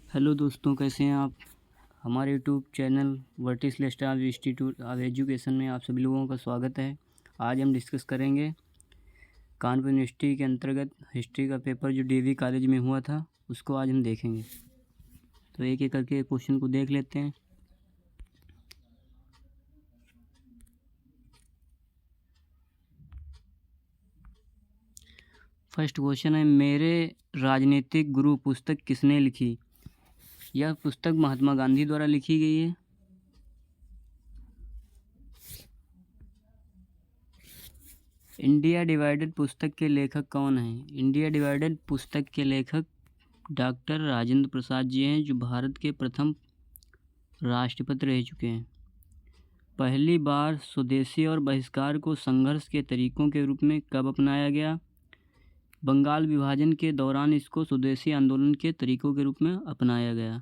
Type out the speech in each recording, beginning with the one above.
Hello दोस्तों, कैसे हैं आप। हमारे यूट्यूब चैनल वर्टिस लेस्टार इंस्टीट्यूट ऑफ एजुकेशन में आप सभी लोगों का स्वागत है। आज हम डिस्कस करेंगे कानपुर यूनिवर्सिटी के अंतर्गत हिस्ट्री का पेपर जो डीवी कॉलेज में हुआ था, उसको आज हम देखेंगे। तो एक एक करके क्वेश्चन को देख लेते हैं। फर्स्ट क्वेश्चन है, मेरे राजनीतिक गुरु पुस्तक किसने लिखी। यह पुस्तक महात्मा गांधी द्वारा लिखी गई है। इंडिया डिवाइडेड पुस्तक के लेखक कौन हैं। इंडिया डिवाइडेड पुस्तक के लेखक डॉक्टर राजेंद्र प्रसाद जी हैं, जो भारत के प्रथम राष्ट्रपति रह चुके हैं। पहली बार स्वदेशी और बहिष्कार को संघर्ष के तरीकों के रूप में कब अपनाया गया। बंगाल विभाजन के दौरान इसको स्वदेशी आंदोलन के तरीकों के रूप में अपनाया गया।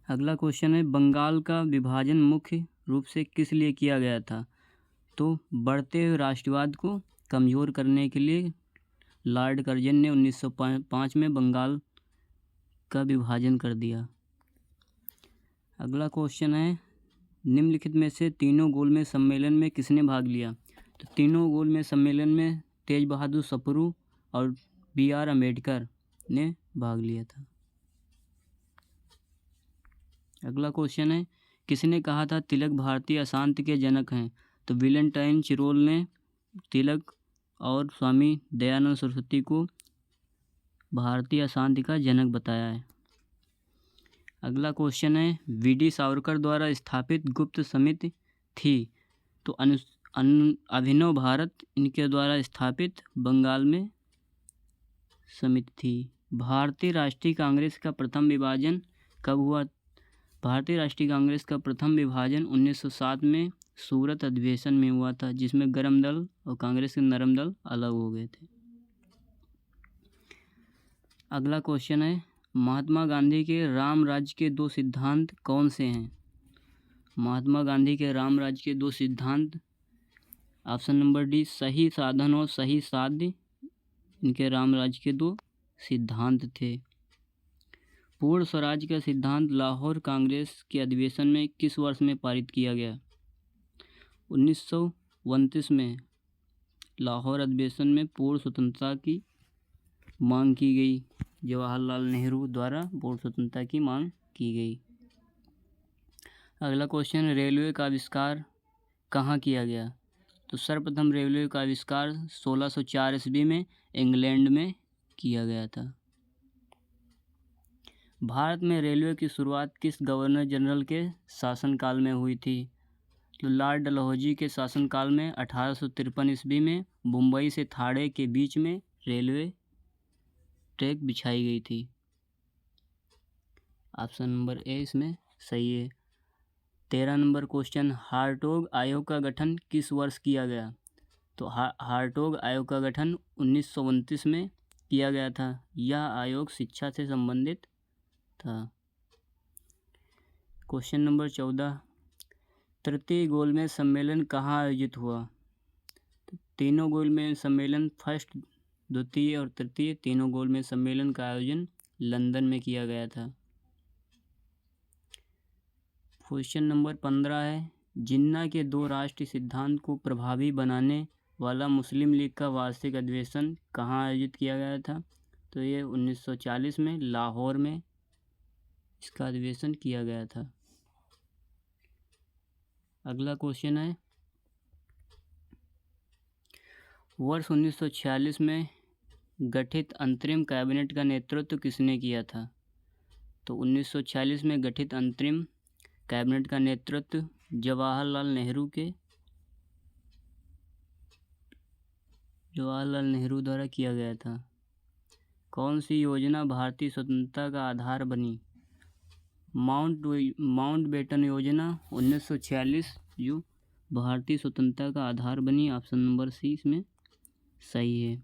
अगला क्वेश्चन है, बंगाल का विभाजन मुख्य रूप से किस लिए किया गया था। तो बढ़ते हुए राष्ट्रवाद को कमज़ोर करने के लिए लॉर्ड कर्जन ने 1905 में बंगाल का विभाजन कर दिया। अगला क्वेश्चन है, निम्नलिखित में से तीनों गोलमेज सम्मेलन में किसने भाग लिया। तो तीनों गोलमेज सम्मेलन में तेज बहादुर सप्रू और BR अम्बेडकर ने भाग लिया था। अगला क्वेश्चन है, किसने कहा था तिलक भारतीय अशांति के जनक हैं। तो विलेंटाइन चिरोल ने तिलक और स्वामी दयानंद सरस्वती को भारतीय अशांति का जनक बताया है। अगला क्वेश्चन है, VD सावरकर द्वारा स्थापित गुप्त समिति थी। तो अभिनव भारत इनके द्वारा स्थापित बंगाल में समिति थी। भारतीय राष्ट्रीय कांग्रेस का प्रथम विभाजन कब हुआ। भारतीय राष्ट्रीय कांग्रेस का प्रथम विभाजन 1907 में सूरत अधिवेशन में हुआ था, जिसमें गरम दल और कांग्रेस के नरम दल अलग हो गए थे। अगला क्वेश्चन है, महात्मा गांधी के राम राज्य के दो सिद्धांत कौन से हैं। महात्मा गांधी के राम राज्य के दो सिद्धांत, ऑप्शन नंबर डी, सही साधन और सही साध्य इनके राम राज्य के दो सिद्धांत थे। पूर्ण स्वराज का सिद्धांत लाहौर कांग्रेस के अधिवेशन में किस वर्ष में पारित किया गया। 1929 में लाहौर अधिवेशन में पूर्ण स्वतंत्रता की मांग की गई। जवाहरलाल नेहरू द्वारा पूर्ण स्वतंत्रता की मांग की गई। अगला क्वेश्चन, रेलवे का आविष्कार कहाँ किया गया। तो सर्वप्रथम रेलवे का आविष्कार 1604 ईस्वी में इंग्लैंड में किया गया था। भारत में रेलवे की शुरुआत किस गवर्नर जनरल के शासनकाल में हुई थी। तो लॉर्ड डलहौजी के शासनकाल में 1853 ईस्वी में मुंबई से थाड़े के बीच में रेलवे ट्रैक बिछाई गई थी। ऑप्शन नंबर ए इसमें सही है। 13 नंबर क्वेश्चन, हार्टोग आयोग का गठन किस वर्ष किया गया। तो हार्टोग आयोग का गठन 1929 में किया गया था। यह आयोग शिक्षा से संबंधित था। क्वेश्चन नंबर 14, तृतीय गोलमेज सम्मेलन कहाँ आयोजित हुआ। तो तीनों गोलमेज सम्मेलन, फर्स्ट, द्वितीय और तृतीय तीनों गोलमेज सम्मेलन का आयोजन लंदन में किया गया था। क्वेश्चन नंबर 15 है, जिन्ना के दो राष्ट्रीय सिद्धांत को प्रभावी बनाने वाला मुस्लिम लीग का वार्षिक अधिवेशन कहाँ आयोजित किया गया था। तो ये 1940 में लाहौर में इसका अधिवेशन किया गया था। अगला क्वेश्चन है, वर्ष 1946 में गठित अंतरिम कैबिनेट का नेतृत्व किसने किया था। तो 1946 में गठित अंतरिम कैबिनेट का नेतृत्व जवाहरलाल नेहरू द्वारा किया गया था। कौन सी योजना भारतीय स्वतंत्रता का आधार बनी। माउंटबेटन योजना 1946 जो भारतीय स्वतंत्रता का आधार बनी। ऑप्शन नंबर सी इसमें सही है।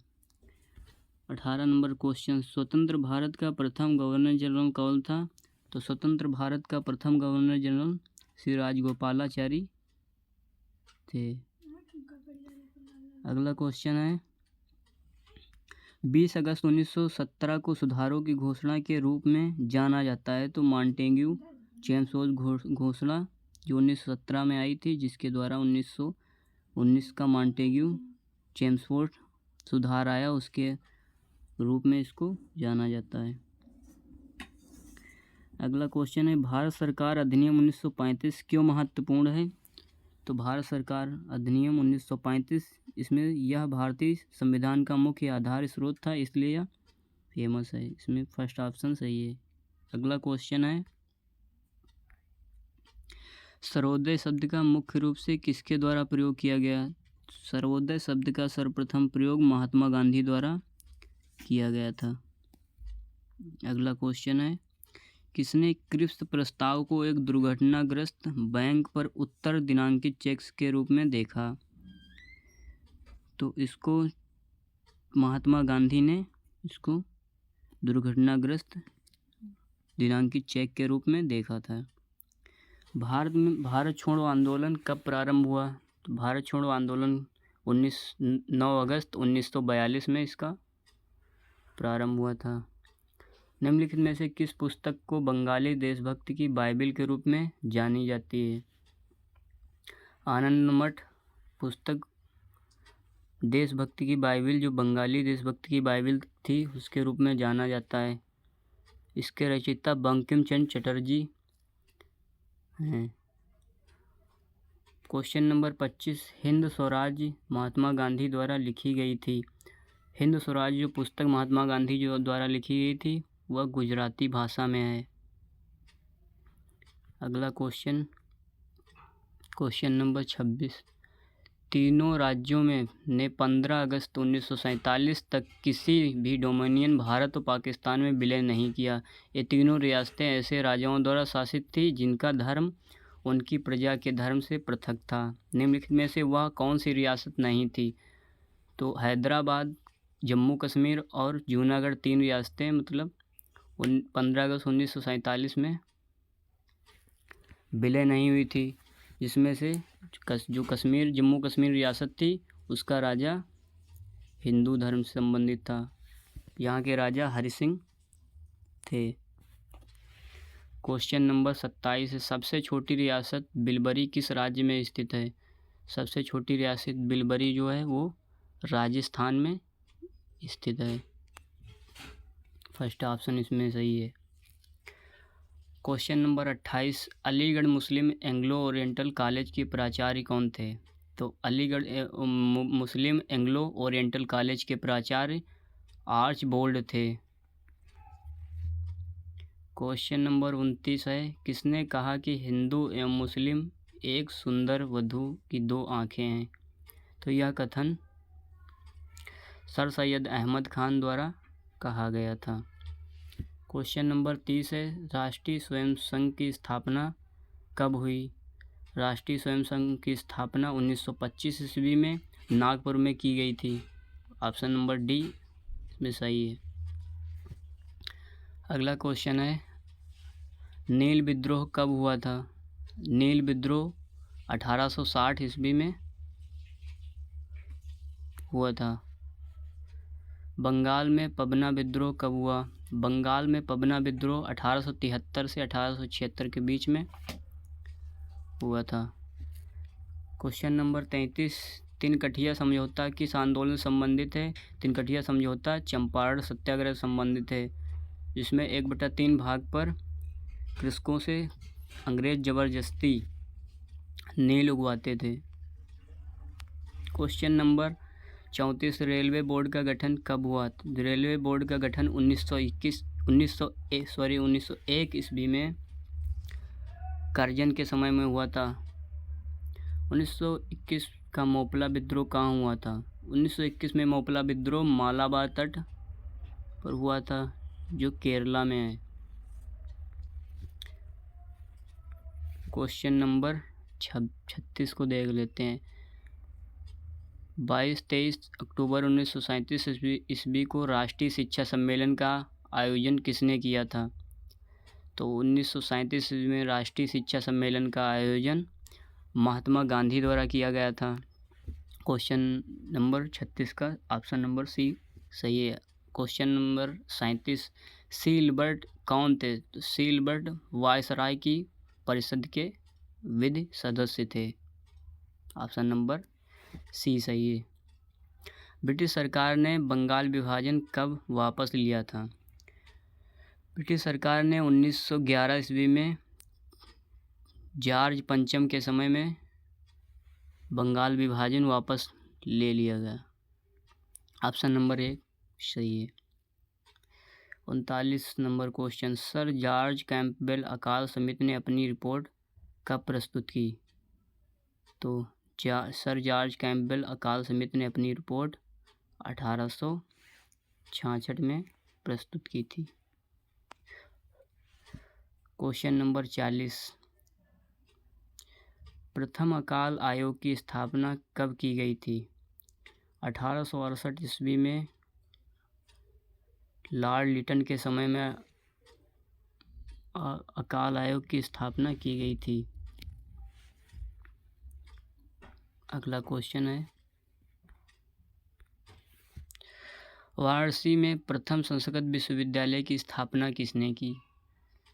18 नंबर क्वेश्चन, स्वतंत्र भारत का प्रथम गवर्नर जनरल कौन था। तो स्वतंत्र भारत का प्रथम गवर्नर जनरल श्री राजगोपालाचारी थे। अगला क्वेश्चन है, 20 अगस्त 1917 को सुधारों की घोषणा के रूप में जाना जाता है? तो मॉन्टेग्यू चेम्सफोर्ड घोषणा जो 1917 में आई थी, जिसके द्वारा 1919 का मॉन्टेग्यू चेम्सफोर्ड सुधार आया, उसके रूप में इसको जाना जाता है। अगला क्वेश्चन है, भारत सरकार अधिनियम 1935 क्यों महत्वपूर्ण है? तो भारत सरकार अधिनियम 1935, इसमें यह भारतीय संविधान का मुख्य आधार स्रोत था, इसलिए यह फेमस है। इसमें फर्स्ट ऑप्शन सही है। अगला क्वेश्चन है, सर्वोदय शब्द का मुख्य रूप से किसके द्वारा प्रयोग किया गया? सर्वोदय शब्द का सर्वप्रथम प्रयोग महात्मा गांधी द्वारा किया गया था। अगला क्वेश्चन है, किसने क्रिप्स प्रस्ताव को एक दुर्घटनाग्रस्त बैंक पर उत्तर दिनांकित चेक के रूप में देखा? तो इसको महात्मा गांधी ने इसको दुर्घटनाग्रस्त दिनांकित चेक के रूप में देखा था। भारत में भारत छोड़ो आंदोलन कब प्रारंभ हुआ? तो भारत छोड़ो आंदोलन 9 अगस्त 1942 में इसका प्रारंभ हुआ था। निम्नलिखित में से किस पुस्तक को बंगाली देशभक्ति की बाइबिल के रूप में जानी जाती है? आनंदमठ पुस्तक देशभक्ति की बाइबिल, जो बंगाली देशभक्ति की बाइबिल थी, उसके रूप में जाना जाता है। इसके रचयिता बंकिम चंद्र चटर्जी हैं। क्वेश्चन नंबर 25, हिंद स्वराज महात्मा गांधी द्वारा लिखी गई थी। हिंद स्वराज जो पुस्तक महात्मा गांधी जो द्वारा लिखी गई थी, वह गुजराती भाषा में है। अगला क्वेश्चन नंबर 26, तीनों राज्यों में ने 15 अगस्त 1947 तक किसी भी डोमिनियन भारत और पाकिस्तान में विलय नहीं किया। ये तीनों रियासतें ऐसे राजाओं द्वारा शासित थी जिनका धर्म उनकी प्रजा के धर्म से पृथक था। निम्नलिखित में से वह कौन सी रियासत नहीं थी? तो हैदराबाद, जम्मू कश्मीर और जूनागढ़, 3 रियासतें मतलब 15 अगस्त 1947 में विलय नहीं हुई थी, जिसमें से जो जम्मू कश्मीर रियासत थी, उसका राजा हिंदू धर्म से संबंधित था। यहाँ के राजा हरि सिंह थे। क्वेश्चन नंबर 27 है, सबसे छोटी रियासत बिलबरी किस राज्य में स्थित है? सबसे छोटी रियासत बिलबरी जो है वो राजस्थान में स्थित है। फर्स्ट ऑप्शन इसमें सही है। क्वेश्चन नंबर 28, अलीगढ़ मुस्लिम एंग्लो ओरिएंटल कॉलेज के प्राचार्य कौन थे? तो अलीगढ़ मुस्लिम एंग्लो ओरिएंटल कॉलेज के प्राचार्य आर्चबोल्ड थे। क्वेश्चन नंबर 29 है, किसने कहा कि हिंदू एवं मुस्लिम एक सुंदर वधू की 2 आँखें हैं? तो यह कथन सर सैयद अहमद खान द्वारा कहा गया था। क्वेश्चन नंबर 30 है, राष्ट्रीय स्वयं संघ की स्थापना कब हुई? राष्ट्रीय स्वयं संघ की स्थापना 1925 ईस्वी में नागपुर में की गई थी। ऑप्शन नंबर डी इसमें सही है। अगला क्वेश्चन है, नील विद्रोह कब हुआ था? नील विद्रोह 1860 ईस्वी में हुआ था। बंगाल में पबना विद्रोह कब हुआ? बंगाल में पबना विद्रोह 1873 से 1876 के बीच में हुआ था। क्वेश्चन नंबर 33, तिनकठिया समझौता किस आंदोलन से संबंधित है? तिनकठिया समझौता चंपारण सत्याग्रह से संबंधित है, जिसमें 1/3 भाग पर कृषकों से अंग्रेज ज़बरदस्ती नील उगवाते थे। क्वेश्चन नंबर 34, रेलवे बोर्ड का गठन कब हुआ? रेलवे बोर्ड का गठन 1901 ईस्वी में करजन के समय में हुआ था। 1921 का मोपला विद्रोह कहाँ हुआ था? 1921 में मोपला विद्रोह मालाबार तट पर हुआ था, जो केरला में है। क्वेश्चन नंबर 36 को देख लेते हैं। 22-23 अक्टूबर 1937 ईस्वी को राष्ट्रीय शिक्षा सम्मेलन का आयोजन किसने किया था? तो 1937 ईस्वी में राष्ट्रीय शिक्षा सम्मेलन का आयोजन महात्मा गांधी द्वारा किया गया था। क्वेश्चन नंबर 36 का ऑप्शन नंबर सी सही है। क्वेश्चन नंबर 37, सीलबर्ट कौन थे? तो सीलबर्ट वायसराय की परिषद के विधि सदस्य थे। ऑप्शन नंबर सी सही है। ब्रिटिश सरकार ने बंगाल विभाजन कब वापस लिया था? ब्रिटिश सरकार ने 1911 ईस्वी में जॉर्ज पंचम के समय में बंगाल विभाजन वापस ले लिया गया। ऑप्शन नंबर 1 सही है। 39 number question, sir George Campbell अकाल समिति ने अपनी रिपोर्ट कब प्रस्तुत की? तो सर जॉर्ज कैंपबेल अकाल समिति ने अपनी रिपोर्ट 1866 में प्रस्तुत की थी। क्वेश्चन नंबर 40, प्रथम अकाल आयोग की स्थापना कब की गई थी? 1868 ईस्वी में लॉर्ड लिटन के समय में अकाल आयोग की स्थापना की गई थी। अगला क्वेश्चन है, वाराणसी में प्रथम संस्कृत विश्वविद्यालय की स्थापना किसने की?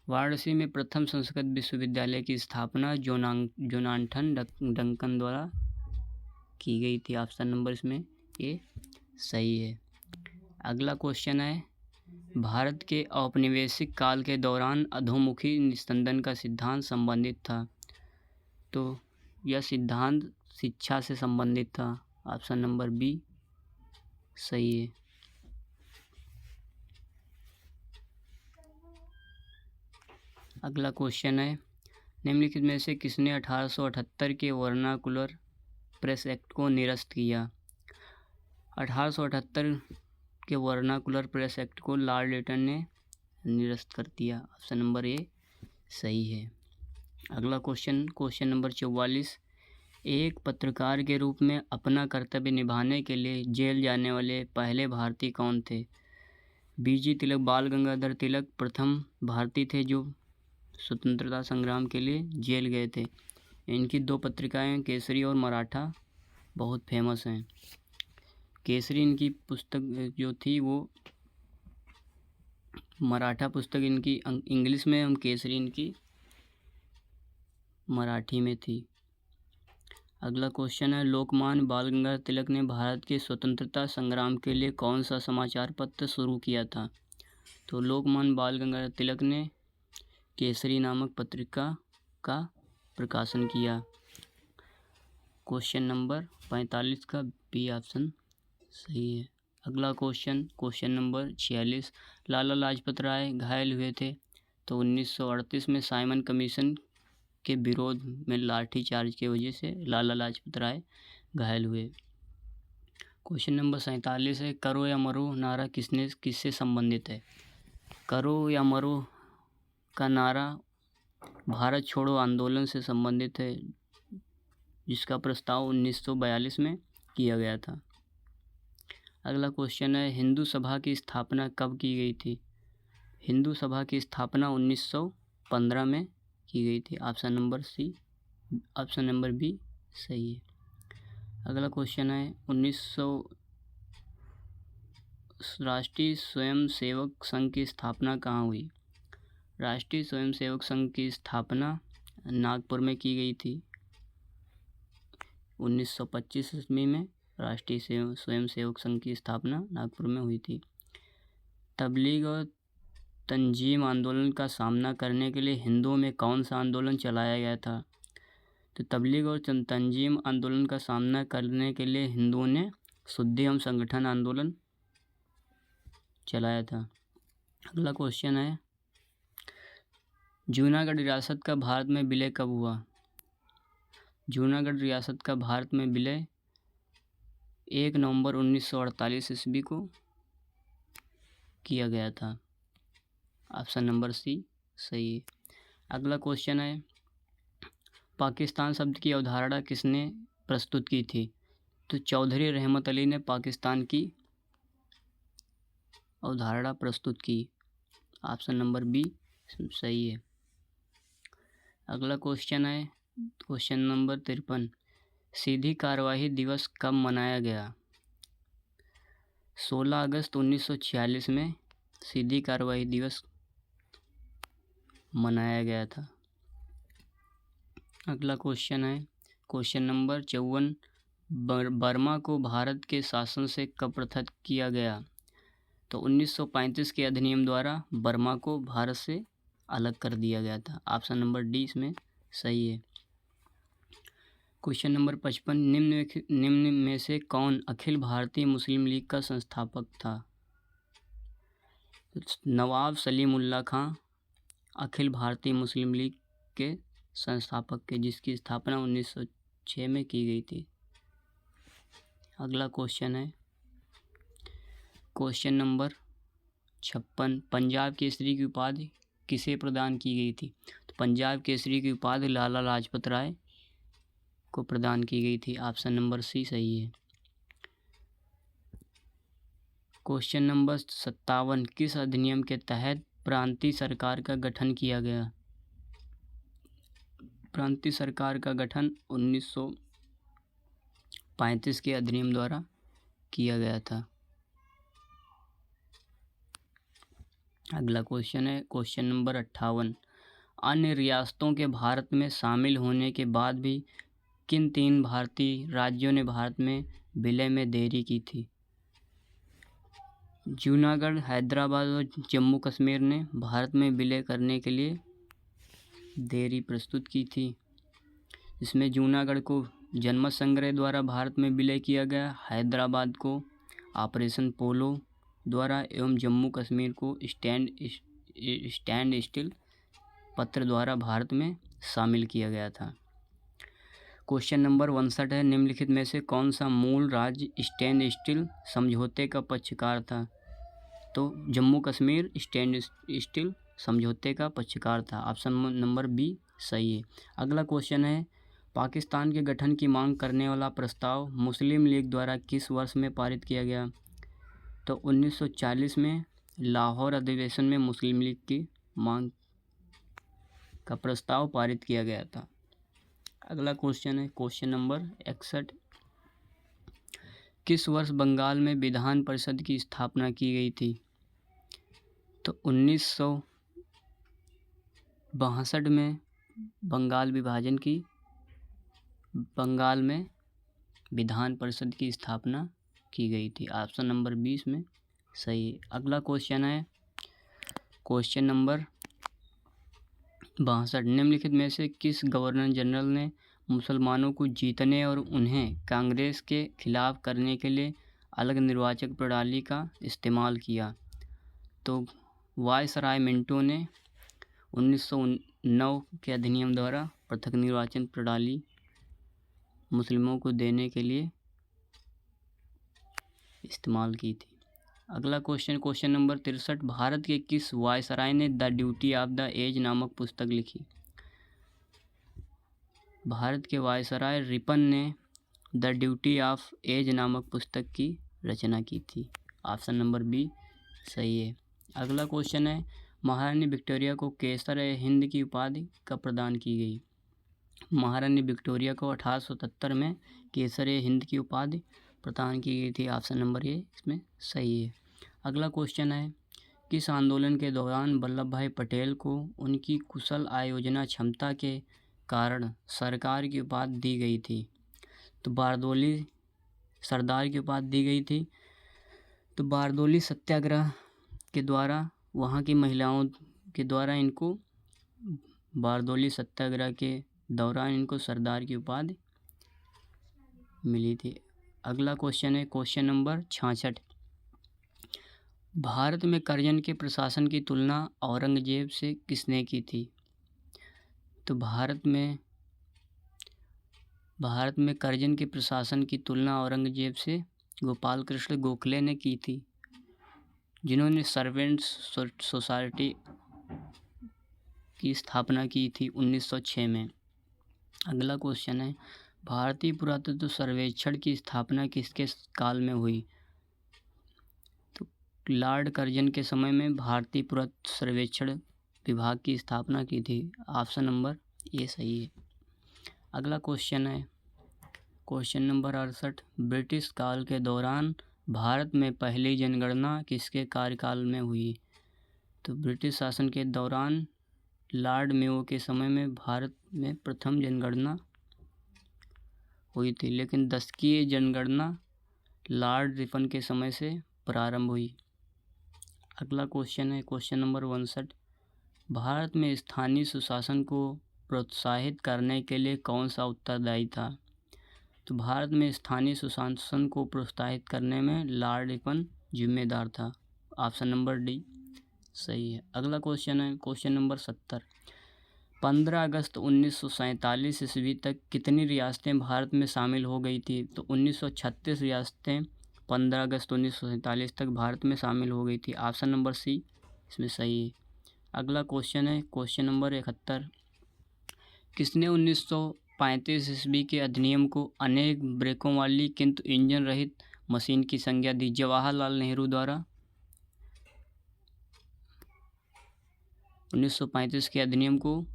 वाराणसी में प्रथम संस्कृत विश्वविद्यालय की स्थापना जोनाथन डंकन द्वारा की गई थी। ऑप्शन नंबर इसमें ये सही है। अगला क्वेश्चन है, भारत के औपनिवेशिक काल के दौरान अधोमुखी निस्पंदन का सिद्धांत संबंधित था। तो यह सिद्धांत शिक्षा से संबंधित था। ऑप्शन नंबर बी सही है। अगला क्वेश्चन है, निम्नलिखित में से किसने 1878 के वर्नाकुलर प्रेस एक्ट को निरस्त किया? 1878 के वर्नाकुलर प्रेस एक्ट को लॉर्ड लिटन ने निरस्त कर दिया। ऑप्शन नंबर ए सही है। अगला क्वेश्चन नंबर 44, एक पत्रकार के रूप में अपना कर्तव्य निभाने के लिए जेल जाने वाले पहले भारतीय कौन थे? बीजी तिलक, बाल गंगाधर तिलक प्रथम भारतीय थे जो स्वतंत्रता संग्राम के लिए जेल गए थे। इनकी 2 पत्रिकाएं केसरी और मराठा बहुत फेमस हैं। केसरी इनकी पुस्तक जो थी वो मराठा पुस्तक इनकी इंग्लिश में और केसरी इनकी मराठी में थी। अगला क्वेश्चन है, लोकमान्य बाल गंगाधर तिलक ने भारत के स्वतंत्रता संग्राम के लिए कौन सा समाचार पत्र शुरू किया था? तो लोकमान्य बाल गंगाधर तिलक ने केसरी नामक पत्रिका का प्रकाशन किया। क्वेश्चन नंबर 45 का बी ऑप्शन सही है। अगला क्वेश्चन नंबर 46, लाला लाजपत राय घायल हुए थे। तो 1938 में साइमन कमीशन के विरोध में लाठी चार्ज की वजह से लाला लाजपत राय घायल हुए। क्वेश्चन नंबर 47 है, करो या मरो नारा किससे संबंधित है? करो या मरो का नारा भारत छोड़ो आंदोलन से संबंधित है, जिसका प्रस्ताव 1942 में किया गया था। अगला क्वेश्चन है, हिंदू सभा की स्थापना कब की गई थी? हिंदू सभा की स्थापना 1915 में की गई थी। ऑप्शन नंबर बी सही है। अगला क्वेश्चन है, 1900 राष्ट्रीय स्वयंसेवक संघ की स्थापना कहाँ हुई? राष्ट्रीय स्वयंसेवक संघ की स्थापना नागपुर में की गई थी। 1925 ईस्वी में राष्ट्रीय स्वयंसेवक संघ की स्थापना नागपुर में हुई थी। तबलीग और तंजीम आंदोलन का सामना करने के लिए हिंदुओं में कौन सा आंदोलन चलाया गया था? तो तबलीग और तंजीम आंदोलन का सामना करने के लिए हिंदुओं ने शुद्धि एवं संगठन आंदोलन चलाया था। अगला क्वेश्चन है, जूनागढ़ रियासत का भारत में विलय कब हुआ? जूनागढ़ रियासत का भारत में विलय 1 नवंबर 1948 ईस्वी को किया गया था। ऑप्शन नंबर सी सही है। अगला क्वेश्चन है, पाकिस्तान शब्द की अवधारणा किसने प्रस्तुत की थी? तो चौधरी रहमत अली ने पाकिस्तान की अवधारणा प्रस्तुत की। ऑप्शन नंबर बी सही है। अगला क्वेश्चन है, क्वेश्चन नंबर 53, सीधी कार्यवाही दिवस कब मनाया गया? 16 अगस्त 1946 में सीधी कार्रवाई दिवस मनाया गया था। अगला क्वेश्चन है क्वेश्चन नंबर 54, बर्मा को भारत के शासन से कब पृथक किया गया? तो 1935 के अधिनियम द्वारा बर्मा को भारत से अलग कर दिया गया था। ऑप्शन नंबर डी इसमें सही है। क्वेश्चन नंबर 55, निम्न में से कौन अखिल भारतीय मुस्लिम लीग का संस्थापक था? नवाब सलीमुल्लाह खां अखिल भारतीय मुस्लिम लीग के संस्थापक के, जिसकी स्थापना 1906 में की गई थी। अगला क्वेश्चन है क्वेश्चन नंबर 56, पंजाब केसरी की उपाधि किसे प्रदान की गई थी? तो पंजाब केसरी की उपाधि लाला लाजपत राय को प्रदान की गई थी। ऑप्शन नंबर सी सही है। क्वेश्चन नंबर 57, किस अधिनियम के तहत प्रांतीय सरकार का गठन किया गया? प्रांतीय सरकार का गठन 1935 के अधिनियम द्वारा किया गया था। अगला क्वेश्चन है क्वेश्चन नंबर 58, अन्य रियासतों के भारत में शामिल होने के बाद भी किन 3 भारतीय राज्यों ने भारत में विलय में देरी की थी? जूनागढ़, हैदराबाद और जम्मू कश्मीर ने भारत में विलय करने के लिए देरी प्रस्तुत की थी। इसमें जूनागढ़ को जनमत संग्रह द्वारा भारत में विलय किया गया, हैदराबाद को ऑपरेशन पोलो द्वारा एवं जम्मू कश्मीर को स्टैंड स्टिल पत्र द्वारा भारत में शामिल किया गया था। क्वेश्चन नंबर 59 है, निम्नलिखित में से कौन सा मूल राज्य स्टैंड स्टिल समझौते का पक्षकार था? तो जम्मू कश्मीर स्टैंड स्टिल समझौते का पक्षकार था। ऑप्शन नंबर बी सही है। अगला क्वेश्चन है, पाकिस्तान के गठन की मांग करने वाला प्रस्ताव मुस्लिम लीग द्वारा किस वर्ष में पारित किया गया? तो 1940 में लाहौर अधिवेशन में मुस्लिम लीग की मांग का प्रस्ताव पारित किया गया था। अगला क्वेश्चन है क्वेश्चन नंबर 61, किस वर्ष बंगाल में विधान परिषद की स्थापना की गई थी? तो 1962 में बंगाल में विधान परिषद की स्थापना की गई थी। ऑप्शन नंबर 20 में सही है। अगला क्वेश्चन है क्वेश्चन नंबर 62, निम्नलिखित में से किस गवर्नर जनरल ने मुसलमानों को जीतने और उन्हें कांग्रेस के खिलाफ करने के लिए अलग निर्वाचक प्रणाली का इस्तेमाल किया? तो वायसराय मिंटो ने 1909 के अधिनियम द्वारा पृथक निर्वाचन प्रणाली मुस्लिमों को देने के लिए इस्तेमाल की थी। अगला क्वेश्चन नंबर 63, भारत के किस वायसराय ने the duty of the age नामक पुस्तक लिखी? भारत के वायसराय रिपन ने द ड्यूटी ऑफ एज नामक पुस्तक की रचना की थी। ऑप्शन नंबर बी सही है। अगला क्वेश्चन है, महारानी विक्टोरिया को केसर हिंद की उपाधि कब प्रदान की गई? महारानी विक्टोरिया को 1877 में केसर हिंद की उपाधि प्रदान की गई थी। ऑप्शन नंबर ए इसमें सही है। अगला क्वेश्चन है, किस आंदोलन के दौरान वल्लभ भाई पटेल को उनकी कुशल आयोजना क्षमता के कारण सरकार की उपाधि दी गई थी? तो बारदोली सरदार की उपाधि दी गई थी। तो बारदोली सत्याग्रह के द्वारा वहाँ की महिलाओं के द्वारा इनको बारदोली सत्याग्रह के दौरान इनको सरदार की उपाधि मिली थी। अगला क्वेश्चन है क्वेश्चन नंबर 66, भारत में करजन के प्रशासन की तुलना औरंगजेब से किसने की थी? तो भारत में करजन के प्रशासन की तुलना औरंगजेब से गोपाल कृष्ण गोखले ने की थी, जिन्होंने सर्वेंट्स सोसाइटी की स्थापना की थी 1906 में। अगला क्वेश्चन है, भारतीय पुरातत्व सर्वेक्षण की स्थापना किसके काल में हुई? तो लॉर्ड कर्जन के समय में भारतीय पुरातत्व सर्वेक्षण विभाग की स्थापना की थी। ऑप्शन नंबर ए सही है। अगला क्वेश्चन है क्वेश्चन नंबर 68, ब्रिटिश काल के दौरान भारत में पहली जनगणना किसके कार्यकाल में हुई? तो ब्रिटिश शासन के दौरान लॉर्ड मेयो के समय में भारत में प्रथम जनगणना हुई थी, लेकिन 10वीं जनगणना लॉर्ड रिपन के समय से प्रारंभ हुई। अगला क्वेश्चन है क्वेश्चन नंबर 59। भारत में स्थानीय सुशासन को प्रोत्साहित करने के लिए कौन सा उत्तरदायी था? तो भारत में स्थानीय सुशासन को प्रोत्साहित करने में लॉर्ड रिपन जिम्मेदार था। ऑप्शन नंबर डी सही है। अगला क्वेश्चन है क्वेश्चन नंबर 70। 15 अगस्त 1947 ईस्वी तक कितनी रियासतें भारत में शामिल हो गई थी? तो 1936 रियासतें 15 अगस्त 1947 तक भारत में शामिल हो गई थी। ऑप्शन नंबर सी इसमें सही है। अगला क्वेश्चन है क्वेश्चन नंबर 71। किसने 1935 ईस्वी के अधिनियम को अनेक ब्रेकों वाली किंतु इंजन रहित मशीन की संज्ञा दी? जवाहरलाल नेहरू द्वारा 1935 के अधिनियम को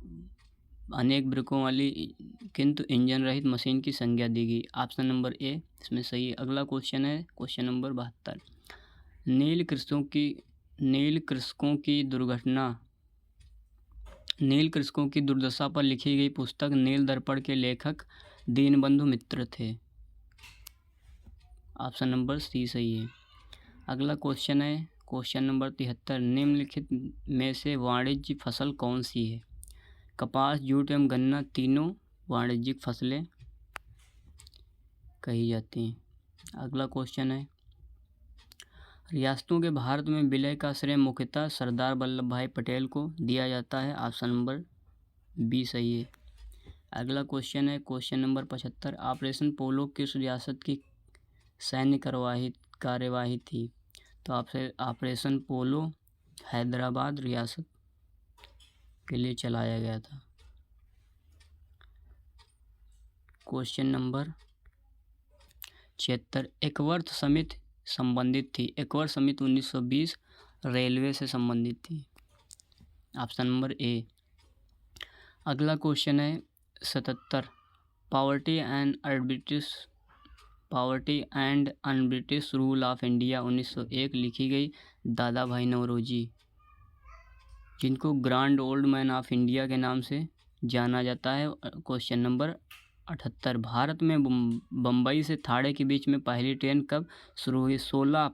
अनेक ब्रेकों वाली किंतु इंजन रहित मशीन की संज्ञा दी गई। ऑप्शन नंबर ए इसमें सही है। अगला क्वेश्चन है क्वेश्चन नंबर 72। नील कृषकों की दुर्दशा पर लिखी गई पुस्तक नील दर्पण के लेखक दीनबंधु मित्र थे। ऑप्शन नंबर सी सही है। अगला क्वेश्चन है क्वेश्चन नंबर 73। निम्नलिखित में से वाणिज्यिक फसल कौन सी है? कपास, जूट एवं गन्ना तीनों वाणिज्यिक फसलें कही जाती हैं। अगला क्वेश्चन है रियासतों के भारत में विलय का श्रेय मुख्यतः सरदार वल्लभ भाई पटेल को दिया जाता है। ऑप्शन नंबर बी सही है। अगला क्वेश्चन है क्वेश्चन नंबर 75। ऑपरेशन पोलो किस रियासत की सैन्य कार्यवाही थी? तो आपसे ऑपरेशन पोलो हैदराबाद रियासत के लिए चलाया गया था। Question number 76। एकवर्थ समिति संबंधित थी? एकवर्थ समिति 1920 रेलवे से संबंधित थी। Option number A. अगला क्वेश्चन है 77। Poverty and un-British rule of India 1901 लिखी गई दादा भाई नौरोजी, जिनको grand old man of India के नाम से जाना जाता है। Question number 78। भारत में बम्बई से थाड़े के बीच में पहली ट्रेन कब शुरू हुई? 16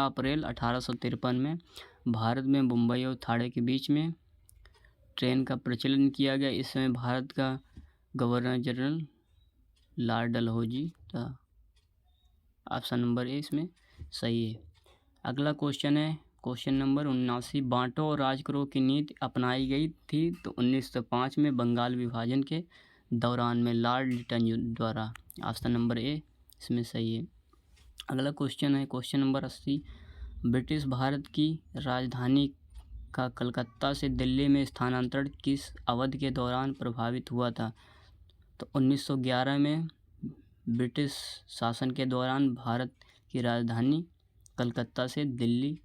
अप्रैल 1853 में भारत में मुंबई और थाड़े के बीच में ट्रेन का प्रचलन किया गया। इस समय भारत का गवर्नर जनरल लॉर्ड डलहौजी था। ऑप्शन नंबर ए इसमें सही है। अगला क्वेश्चन है क्वेश्चन नंबर 79। बांटो और राज करो की नीति अपनाई गई थी? तो 1905 में बंगाल विभाजन के दौरान में लॉर्ड लिटन द्वारा। ऑप्शन नंबर ए इसमें सही है। अगला क्वेश्चन है क्वेश्चन नंबर 80। ब्रिटिश भारत की राजधानी का कलकत्ता से दिल्ली में स्थानांतरण किस अवधि के दौरान प्रभावित हुआ था? तो 1911 में ब्रिटिश शासन के दौरान भारत की राजधानी कलकत्ता से दिल्ली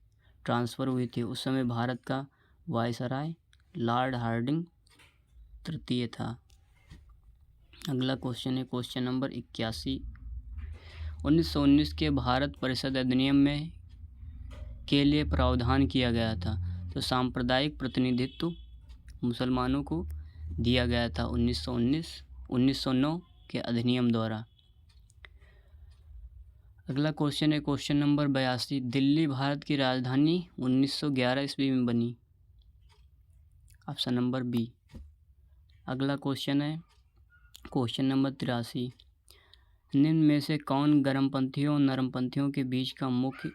ट्रांसफ़र हुई थी। उस समय भारत का वायसराय लॉर्ड हार्डिंग तृतीय था। अगला क्वेश्चन है क्वेश्चन नंबर 81। 1919 के भारत परिषद अधिनियम में के लिए प्रावधान किया गया था? तो सांप्रदायिक प्रतिनिधित्व मुसलमानों को दिया गया था 1909 के अधिनियम द्वारा। अगला क्वेश्चन है क्वेश्चन नंबर 82। दिल्ली भारत की राजधानी 1911 ईस्वी में बनी। Option number B. अगला क्वेश्चन है क्वेश्चन नंबर 83। निम्न में से कौन गर्मपंथियों और नरमपंथियों के बीच का मुख्य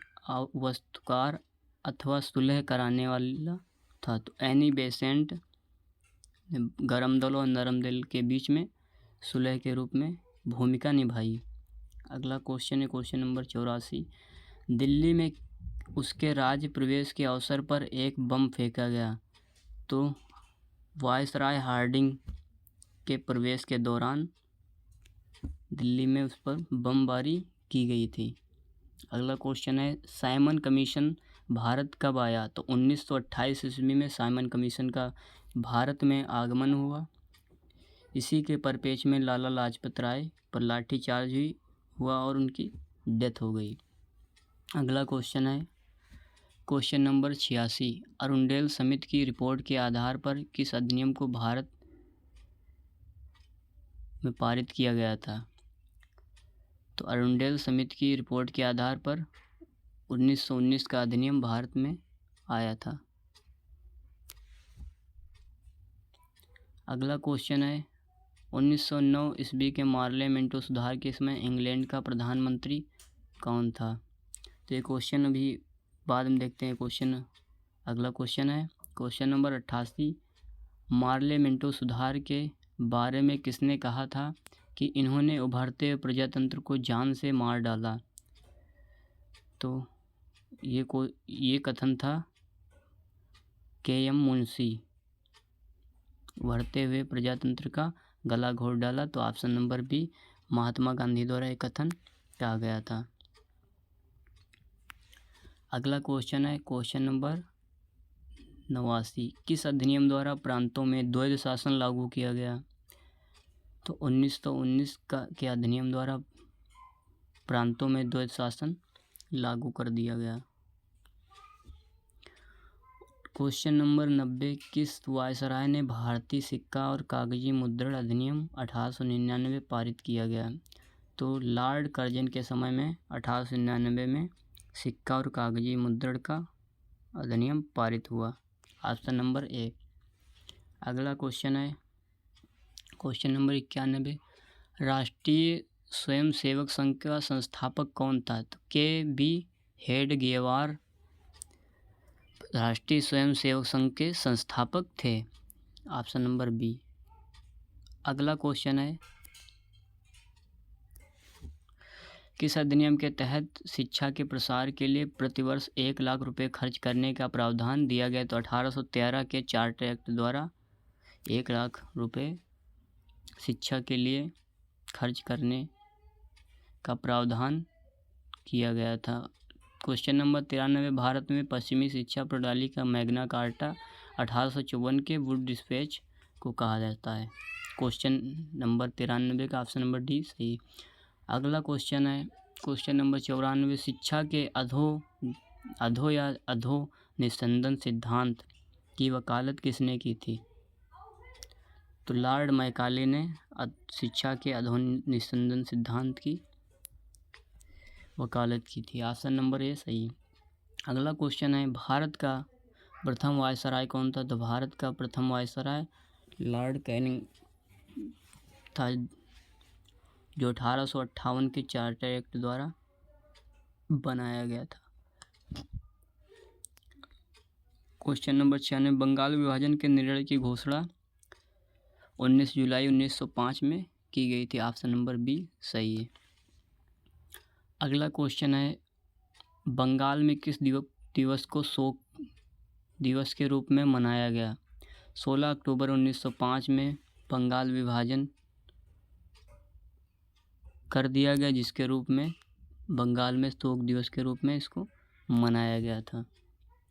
वस्तुकार अथवा सुलह कराने वाला था? तो एनी बेसेंट गर्म दल और नरम दल के बीच में सुलह के रूप में भूमिका निभाई। अगला क्वेश्चन है क्वेश्चन नंबर 84। दिल्ली में उसके राज्य प्रवेश के अवसर पर एक बम फेंका गया, तो वायसराय हार्डिंग के प्रवेश के दौरान दिल्ली में उस पर बमबारी की गई थी। अगला क्वेश्चन है साइमन कमीशन भारत कब आया? तो 1928 ईस्वी में साइमन कमीशन का भारत में आगमन हुआ। इसी के परिप्रेक्ष्य में लाला लाजपत राय पर लाठीचार्ज हुआ और उनकी डेथ हो गई। अगला क्वेश्चन है क्वेश्चन नंबर 86, अरुंडेल समिति की रिपोर्ट के आधार पर किस अधिनियम को भारत में पारित किया गया था? तो अरुंडेल समिति की रिपोर्ट के आधार पर 1919 का अधिनियम भारत में आया था। अगला क्वेश्चन है 1909 ईस्वी के पार्लियामेंटो सुधार के समय इंग्लैंड का प्रधानमंत्री कौन था? तो ये क्वेश्चन अभी बाद में देखते हैं क्वेश्चन। अगला क्वेश्चन है क्वेश्चन नंबर 88, पार्लियामेंटो सुधार के बारे में किसने कहा था कि इन्होंने उभरते प्रजातंत्र को जान से मार डाला? तो ये कथन था के.एम. मुंशी। उभरते हुए प्रजातंत्र का गला घोट डाला, तो option number B Mahatma Gandhi द्वारा एक कथन कहा गया था। अगला क्वेश्चन है क्वेश्चन नंबर 89, किस अधिनियम द्वारा प्रांतों में द्वैध शासन लागू किया गया? तो 1919 के अधिनियम द्वारा प्रांतों में द्वैध शासन लागू कर दिया गया। क्वेश्चन नंबर 90, किस वायसराय ने भारतीय सिक्का और कागजी मुद्रण अधिनियम 1899 पारित किया गया? तो लॉर्ड कर्जन के समय में 1899 में सिक्का और कागजी मुद्रण का अधिनियम पारित हुआ। Option number A. अगला क्वेश्चन है क्वेश्चन नंबर 91, राष्ट्रीय स्वयंसेवक संघ का संस्थापक कौन था? तो के.बी. हेडगेवार राष्ट्रीय स्वयंसेवक संघ के संस्थापक थे। Option number B. अगला क्वेश्चन है किस अधिनियम के तहत शिक्षा के प्रसार के लिए प्रतिवर्ष 1 लाख रुपए खर्च करने का प्रावधान दिया गया? तो 1813 के चार्टर एक्ट द्वारा 1 लाख रुपए शिक्षा के लिए खर्च करने का प्रावधान किया गया था। क्वेश्चन नंबर 93, भारत में पश्चिमी शिक्षा प्रणाली का मैग्ना कार्टा 1854 के वुड डिस्पैच को कहा जाता है। क्वेश्चन नंबर 93 का ऑप्शन नंबर डी सही। अगला क्वेश्चन है क्वेश्चन नंबर 94, शिक्षा के अधो निस्संदन सिद्धांत की वकालत किसने की थी? तो लॉर्ड मैकाले ने शिक्षा के अधो निस्संदन सिद्धांत की वकालत की थी। ऑप्शन नंबर ए सही। अगला क्वेश्चन है भारत का प्रथम वायसराय कौन था? तो भारत का प्रथम वायसराय लॉर्ड कैनिंग था, जो 1858 के चार्टर एक्ट द्वारा बनाया गया था। क्वेश्चन नंबर 96, बंगाल विभाजन के निर्णय की घोषणा 19 जुलाई 1905 में की गई थी। ऑप्शन नंबर बी सही है। अगला क्वेश्चन है बंगाल में किस दिवस को शोक दिवस के रूप में मनाया गया? 16 अक्टूबर 1905 में बंगाल विभाजन कर दिया गया, जिसके रूप में बंगाल में शोक दिवस के रूप में इसको मनाया गया था।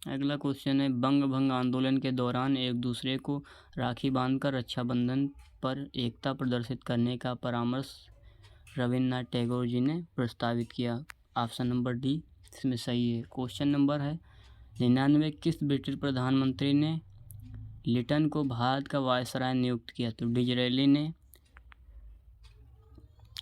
अगला क्वेश्चन है बंग भंग आंदोलन के दौरान एक दूसरे को राखी बांधकर रक्षाबंधन पर एकता प्रदर्शित करने का परामर्श रविन्द्रनाथ टैगोर जी ने प्रस्तावित किया। ऑप्शन नंबर डी इसमें सही है। क्वेश्चन नंबर है 99, किस ब्रिटिश प्रधानमंत्री ने लिटन को भारत का वायसराय नियुक्त किया? तो डिज़रायली ने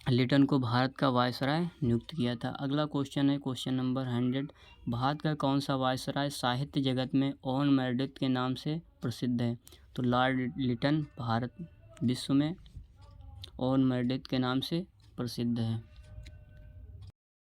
लिटन को भारत का वायसराय नियुक्त किया था। अगला क्वेश्चन है क्वेश्चन नंबर 100, भारत का कौन सा वायसराय साहित्य जगत में ओवन मेरेडिथ के नाम से प्रसिद्ध है? तो लॉर्ड लिटन भारत विश्व में ओवन मेरेडिथ के नाम से प्रसिद्ध है।